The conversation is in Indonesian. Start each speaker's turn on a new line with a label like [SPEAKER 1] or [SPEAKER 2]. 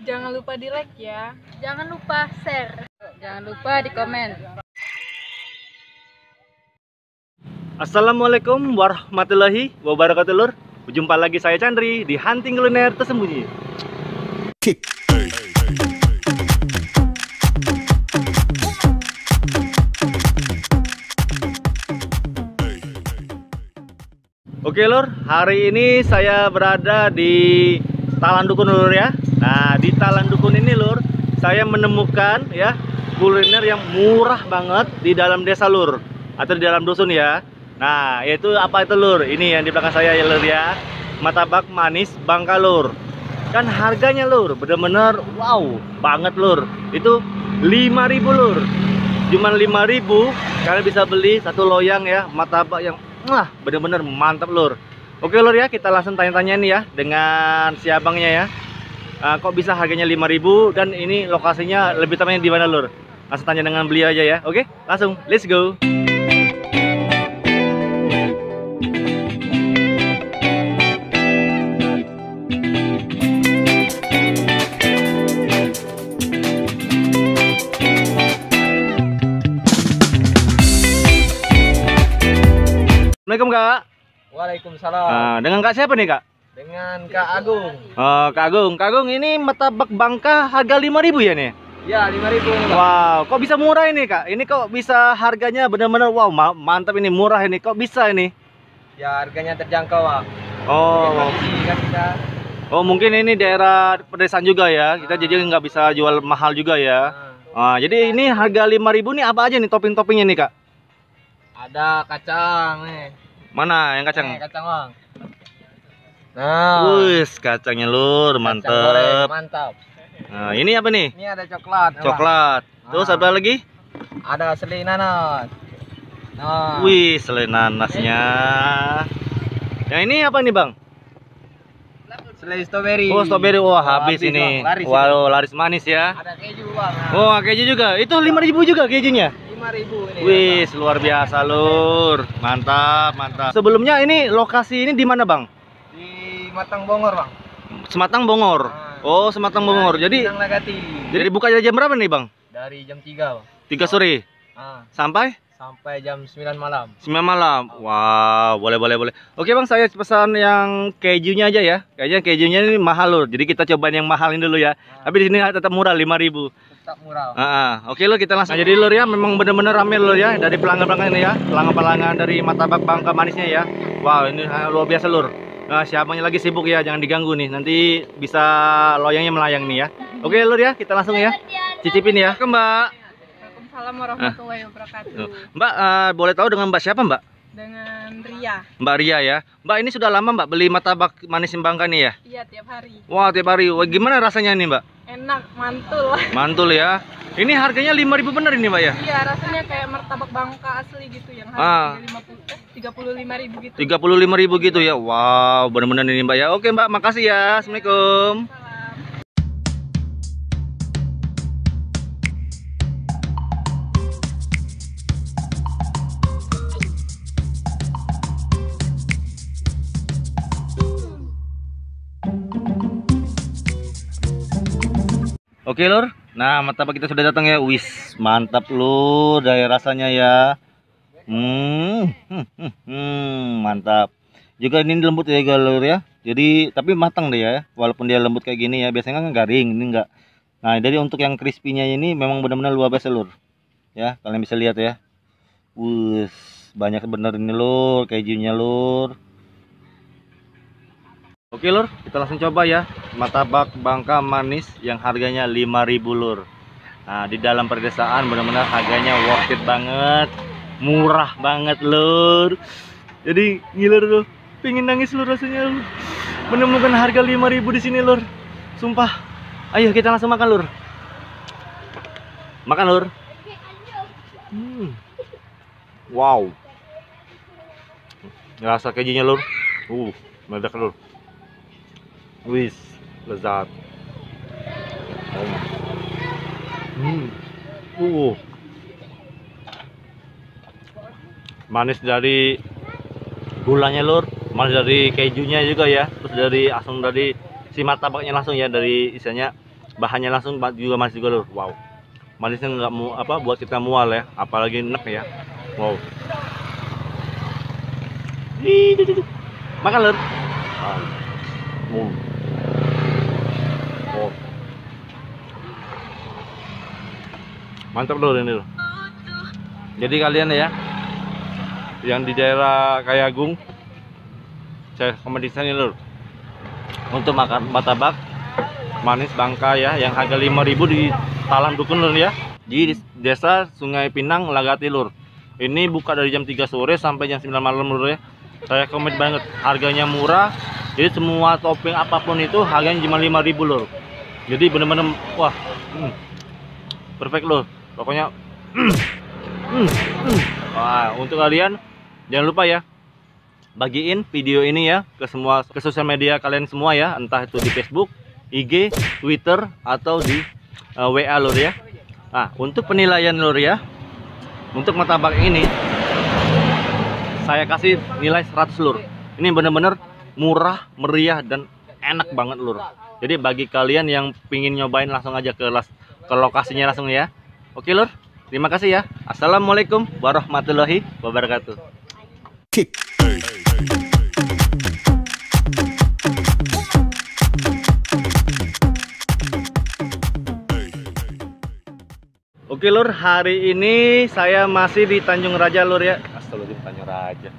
[SPEAKER 1] Jangan lupa di like ya.
[SPEAKER 2] Jangan lupa share.
[SPEAKER 1] Jangan lupa di komen.
[SPEAKER 3] Assalamualaikum warahmatullahi wabarakatuh lur. Berjumpa lagi saya Chandri di Hunting Kuliner Tersembunyi. Oke lur, hari ini saya berada di Talan Dukun lur ya. Nah, di Talan Dukun ini lur, saya menemukan ya kuliner yang murah banget di dalam desa lur, atau di dalam dusun ya. Nah, yaitu apa itu lur? Ini yang di belakang saya ya lur ya. Martabak manis Bangka lur. Dan harganya lur, bener-bener wow banget lur. Itu 5.000 lur. Cuman 5.000 kalian bisa beli satu loyang ya martabak yang bener-bener mantap lur. Oke lur ya, kita langsung tanya-tanya nih ya dengan si abangnya ya. Kok bisa harganya 5.000 dan ini lokasinya lebih tepatnya di mana lur? Langsung tanya dengan beliau aja ya. Oke, langsung let's go. Assalamualaikum Kak.
[SPEAKER 4] Waalaikumsalam.
[SPEAKER 3] Dengan Kak siapa nih Kak?
[SPEAKER 4] Dengan Kak Agung.
[SPEAKER 3] Kak Agung, ini martabak Bangka harga 5.000 ya nih?
[SPEAKER 4] Ya, 5.000.
[SPEAKER 3] Wow, kok bisa murah ini Kak? Ini kok bisa harganya benar-benar wow, mantap ini, murah ini. Kok bisa ini?
[SPEAKER 4] Ya, harganya terjangkau, Bang.
[SPEAKER 3] Oh,
[SPEAKER 4] Kan kita.
[SPEAKER 3] oh mungkin ini daerah pedesaan juga ya. Kita jadi nggak bisa jual mahal juga ya. Jadi ini harga 5.000 nih apa aja nih topping-toppingnya nih Kak?
[SPEAKER 4] Ada kacang nih.
[SPEAKER 3] Mana yang kacang?
[SPEAKER 4] Kacang, Bang. Nah,
[SPEAKER 3] Wih, kacangnya lur,
[SPEAKER 4] kacang goreng,
[SPEAKER 3] mantep.
[SPEAKER 4] mantap.
[SPEAKER 3] Nah, ini apa nih?
[SPEAKER 4] Ini ada coklat. Bang.
[SPEAKER 3] Coklat. Terus apa lagi?
[SPEAKER 4] Ada selai nanas. Nah,
[SPEAKER 3] Wih, selai nanasnya. Yang ini apa nih Bang?
[SPEAKER 4] selai strawberry.
[SPEAKER 3] Oh, strawberry. Wah, habis ini.
[SPEAKER 4] Bang. Laris
[SPEAKER 3] Wow, laris manis ya.
[SPEAKER 4] Ada keju, Bang. Nah,
[SPEAKER 3] Oh, keju juga. Itu 5.000 juga kejunya.
[SPEAKER 4] 5.000 ini.
[SPEAKER 3] Wih, luar biasa lur. Mantap, mantap. Sebelumnya ini lokasi ini di mana Bang?
[SPEAKER 4] Di Matang Bongor, Bang.
[SPEAKER 3] Sematang Bongor. Oh, Sematang Bongor. Jadi
[SPEAKER 4] Pinang Nagati.
[SPEAKER 3] buka jam berapa nih Bang?
[SPEAKER 4] Dari jam 3, Bang.
[SPEAKER 3] 3 sore sampai
[SPEAKER 4] Sampai jam 9 malam.
[SPEAKER 3] 9 malam. Wow, boleh. Oke Bang, saya pesan yang kejunya aja ya. Kayaknya kejunya ini mahal lur. Jadi kita cobain yang mahal ini dulu ya. Tapi di sini tetap murah 5.000.
[SPEAKER 4] Tetap murah.
[SPEAKER 3] Oke lur, kita langsung. Nah, jadi lur ya, memang bener-bener rame lur ya dari pelanggan-pelanggan ini ya. Pelanggan-pelanggan dari martabak Bangka manisnya ya. Wow, ini luar biasa lur. Nah, siapanya lagi sibuk ya, jangan diganggu nih. Nanti bisa loyangnya melayang nih ya. Oke lur ya, kita langsung ya. Cicipin ya. Ke Mbak.
[SPEAKER 1] Waalaikumsalam warahmatullahi wabarakatuh.
[SPEAKER 3] Mbak, boleh tahu dengan Mbak siapa Mbak?
[SPEAKER 1] Dengan Ria.
[SPEAKER 3] Mbak Ria ya. Mbak, ini sudah lama Mbak beli martabak manis Bangka nih ya?
[SPEAKER 1] Iya, tiap hari.
[SPEAKER 3] Wah, tiap hari. Wah, gimana rasanya nih Mbak?
[SPEAKER 1] Enak, mantul.
[SPEAKER 3] Mantul ya. Ini harganya 5.000 bener ini Mbak ya?
[SPEAKER 1] Iya, rasanya kayak martabak Bangka asli gitu yang
[SPEAKER 3] Ah.
[SPEAKER 1] harganya 35.000 gitu.
[SPEAKER 3] 35.000 gitu ya. Wow, bener-bener ini Mbak ya. Oke Mbak, makasih ya. Assalamualaikum.
[SPEAKER 1] Salam.
[SPEAKER 3] Oke lur, nah martabak kita sudah datang ya. Wis, mantap lur dari rasanya ya. Mantap. Juga ini lembut ya lur ya. Jadi tapi matang deh ya. Walaupun dia lembut kayak gini ya, biasanya kan garing, ini enggak. Nah, jadi untuk yang crispy-nya ini memang benar-benar luar biasa lur. Ya, kalian bisa lihat ya. Wis, banyak bener ini lur, kejunya lur. Oke lur, kita langsung coba ya martabak Bangka manis yang harganya 5.000 lur. Nah, di dalam pedesaan benar-benar harganya worth it banget, murah banget lur. Jadi gila lur, pengen nangis lur rasanya lur. Menemukan harga 5.000 di sini lur. Sumpah. Ayo kita langsung makan lur. Makan lur. Wow. Rasa kejunya lur. Meledak lur. Wis, lezat. Manis dari gulanya lur, manis dari kejunya juga ya, terus dari asam dari si martabaknya langsung ya, dari isinya bahannya langsung juga manis juga lur. Wow, manisnya nggak mau apa buat kita mual ya, apalagi enak ya. Wow, makan lur. Oh. Mantap lur ini lur. Jadi kalian ya yang di daerah Kayagung, saya rekomendasikan ini lur, untuk makan martabak manis Bangka ya, yang harga 5.000 di Talang Dukun lur ya, di desa Sungai Pinang, Lagati lur. Ini buka dari jam 3 sore sampai jam 9 malam lur ya. Saya komen banget, harganya murah. Jadi semua topping apapun itu harganya cuma 5.000 lur. Jadi bener-bener wah, perfect lur. Pokoknya wah, untuk kalian jangan lupa ya, bagiin video ini ya ke sosial media kalian semua ya, entah itu di Facebook, IG, Twitter, atau di WA lur ya. Nah, untuk penilaian lur ya, untuk martabak ini saya kasih nilai 100 lur. Ini bener-bener murah, meriah, dan enak banget lur. Jadi bagi kalian yang pingin nyobain, langsung aja ke lokasinya langsung ya. Oke lur, terima kasih ya. Assalamualaikum warahmatullahi wabarakatuh. Oke lur, hari ini saya masih di Tanjung Raja lur ya. Astagfirullahaladzim, Tanjung Raja.